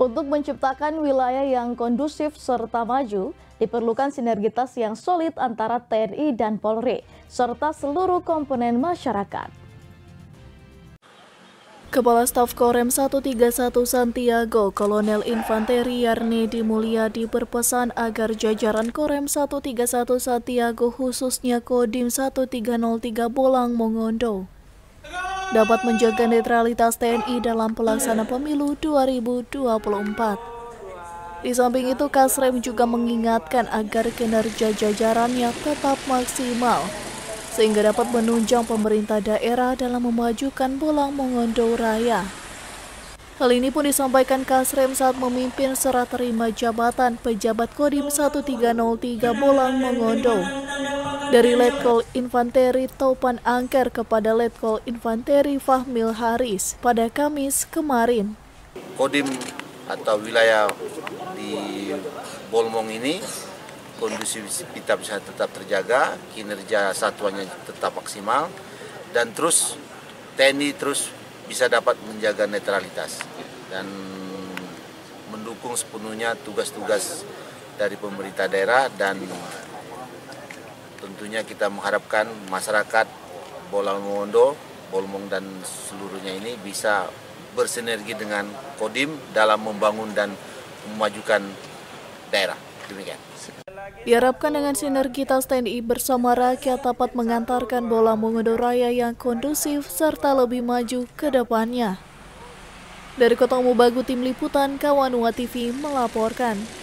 Untuk menciptakan wilayah yang kondusif serta maju, diperlukan sinergitas yang solid antara TNI dan Polri, serta seluruh komponen masyarakat. Kepala Staf Korem 131 Santiago, Kolonel Infanteri Yarnedi Mulyadi berpesan agar jajaran Korem 131 Santiago khususnya Kodim 1303 Bolang Mongondo dapat menjaga netralitas TNI dalam pelaksanaan pemilu 2024. Di samping itu, Kasrem juga mengingatkan agar kinerja jajarannya tetap maksimal, sehingga dapat menunjang pemerintah daerah dalam memajukan Bolang Mongondo Raya. Hal ini pun disampaikan Kasrem saat memimpin serah terima jabatan pejabat Kodim 1303 Bolang Mongondo dari Letkol Infanteri Topan Angker kepada Letkol Infanteri Fahmil Haris pada Kamis kemarin. Kodim atau wilayah di Bolmong ini kondusivitas bisa tetap terjaga, kinerja satuannya tetap maksimal, dan terus TNI terus bisa dapat menjaga netralitas dan mendukung sepenuhnya tugas-tugas dari pemerintah daerah. Dan tentunya kita mengharapkan masyarakat Bolang Mongondo, Bolmong dan seluruhnya ini bisa bersinergi dengan Kodim dalam membangun dan memajukan daerah. Demikian. Diharapkan dengan sinergitas TNI bersama rakyat dapat mengantarkan Bolang Mongondo Raya yang kondusif serta lebih maju ke depannya. Dari Kota Umubagu, Tim Liputan Kawanua TV melaporkan.